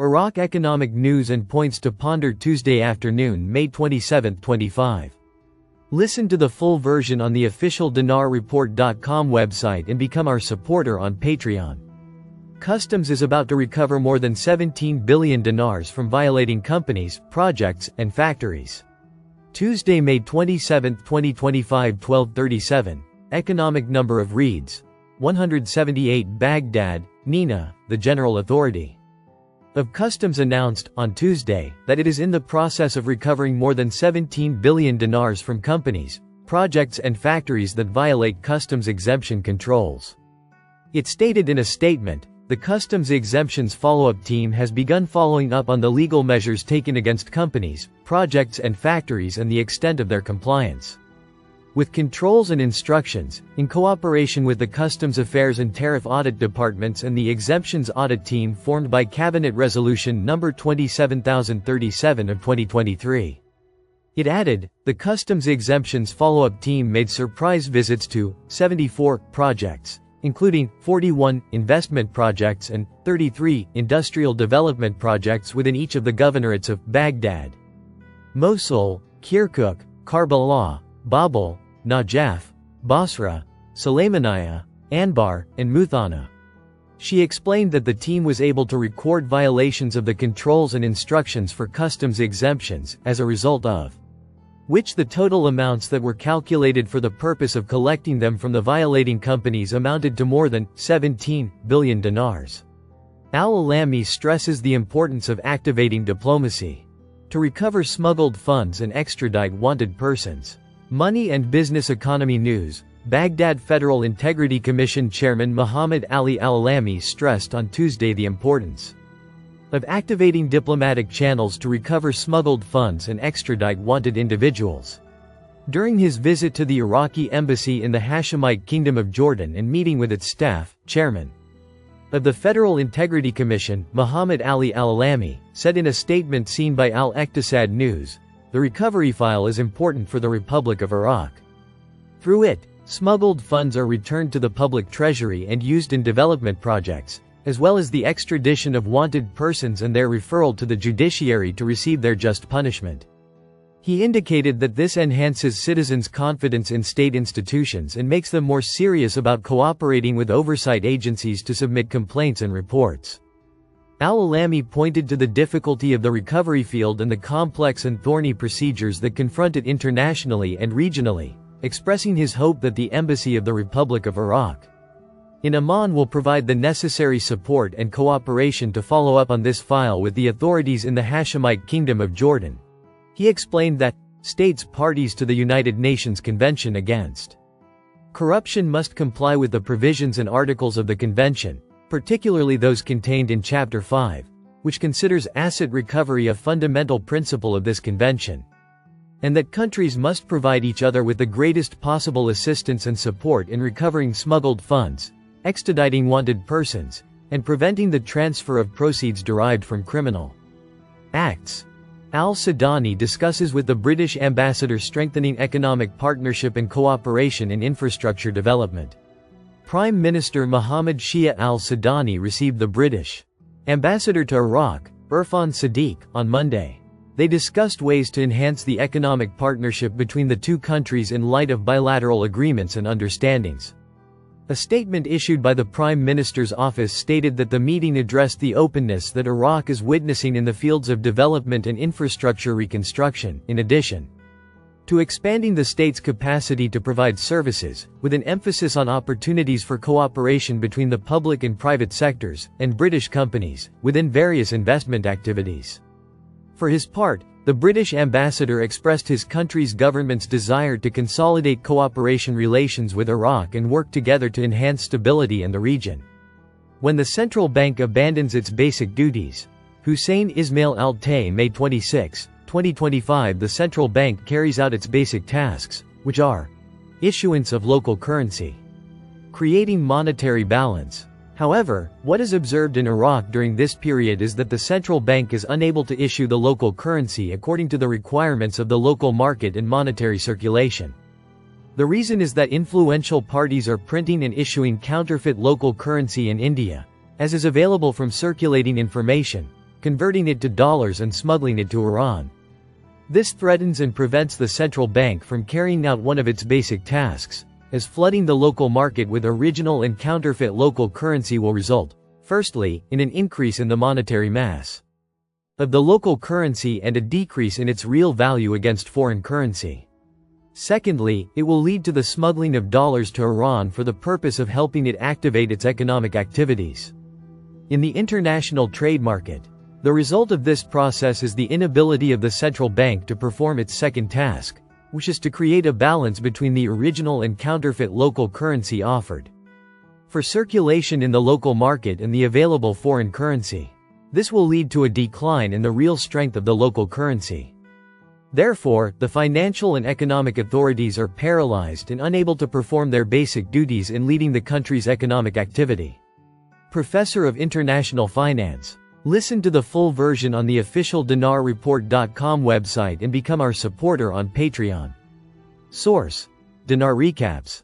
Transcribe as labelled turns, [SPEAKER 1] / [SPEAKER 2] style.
[SPEAKER 1] Iraq economic news and points to ponder Tuesday afternoon, May 27, 25. Listen to the full version on the official dinarreport.com website and become our supporter on Patreon. Customs is about to recover more than 17 billion dinars from violating companies, projects, and factories. Tuesday, May 27, 2025, 12:37. Economic number of reads 178. Baghdad, Nina, the General Authority of Customs announced, on Tuesday, that it is in the process of recovering more than 17 billion dinars from companies, projects and factories that violate customs exemption controls. It stated in a statement, the customs exemptions follow-up team has begun following up on the legal measures taken against companies, projects and factories and the extent of their compliance with controls and instructions, in cooperation with the Customs Affairs and Tariff Audit Departments and the Exemptions Audit Team formed by Cabinet Resolution No. 27037 of 2023. It added, the Customs Exemptions Follow-Up Team made surprise visits to 74 projects, including 41 investment projects and 33 industrial development projects within each of the governorates of Baghdad, Mosul, Kirkuk, Karbala, Babel, Najaf, Basra, Sulaymaniyah, Anbar, and Muthanna. She explained that the team was able to record violations of the controls and instructions for customs exemptions, as a result of which the total amounts that were calculated for the purpose of collecting them from the violating companies amounted to more than 17 billion dinars. Al-Alami stresses the importance of activating diplomacy to recover smuggled funds and extradite wanted persons. Money and Business Economy News. Baghdad Federal Integrity Commission Chairman Muhammad Ali Al-Alami stressed on Tuesday the importance of activating diplomatic channels to recover smuggled funds and extradite wanted individuals. During his visit to the Iraqi embassy in the Hashemite Kingdom of Jordan and meeting with its staff, Chairman of the Federal Integrity Commission, Muhammad Ali Al-Alami, said in a statement seen by Al-Iqtisad News, the recovery file is important for the Republic of Iraq. Through it, smuggled funds are returned to the public treasury and used in development projects, as well as the extradition of wanted persons and their referral to the judiciary to receive their just punishment. He indicated that this enhances citizens' confidence in state institutions and makes them more serious about cooperating with oversight agencies to submit complaints and reports. Al-Alami pointed to the difficulty of the recovery field and the complex and thorny procedures that confront it internationally and regionally, expressing his hope that the Embassy of the Republic of Iraq in Amman will provide the necessary support and cooperation to follow up on this file with the authorities in the Hashemite Kingdom of Jordan. He explained that states parties to the United Nations Convention Against Corruption must comply with the provisions and articles of the convention, particularly those contained in Chapter 5, which considers asset recovery a fundamental principle of this convention, and that countries must provide each other with the greatest possible assistance and support in recovering smuggled funds, extraditing wanted persons, and preventing the transfer of proceeds derived from criminal acts. Al-Sudani discusses with the British ambassador strengthening economic partnership and cooperation in infrastructure development. Prime Minister Mohammed Shia al-Sudani received the British ambassador to Iraq, Irfan Sadiq, on Monday. They discussed ways to enhance the economic partnership between the two countries in light of bilateral agreements and understandings. A statement issued by the Prime Minister's office stated that the meeting addressed the openness that Iraq is witnessing in the fields of development and infrastructure reconstruction, in addition to expanding the state's capacity to provide services, with an emphasis on opportunities for cooperation between the public and private sectors, and British companies, within various investment activities. For his part, the British ambassador expressed his country's government's desire to consolidate cooperation relations with Iraq and work together to enhance stability in the region. When the central bank abandons its basic duties, Hussein Ismail Al-Tay, May 26, 2025. The central bank carries out its basic tasks, which are issuance of local currency, creating monetary balance. However, what is observed in Iraq during this period is that the central bank is unable to issue the local currency according to the requirements of the local market and monetary circulation. The reason is that influential parties are printing and issuing counterfeit local currency in India, as is available from circulating information, converting it to dollars and smuggling it to Iran. This threatens and prevents the central bank from carrying out one of its basic tasks, as flooding the local market with original and counterfeit local currency will result, firstly, in an increase in the monetary mass of the local currency and a decrease in its real value against foreign currency. Secondly, it will lead to the smuggling of dollars to Iran for the purpose of helping it activate its economic activities in the international trade market. The result of this process is the inability of the central bank to perform its second task, which is to create a balance between the original and counterfeit local currency offered for circulation in the local market and the available foreign currency. This will lead to a decline in the real strength of the local currency. Therefore, the financial and economic authorities are paralyzed and unable to perform their basic duties in leading the country's economic activity. Professor of International Finance. Listen to the full version on the official dinarreport.com website and become our supporter on Patreon. Source: Dinar Recaps.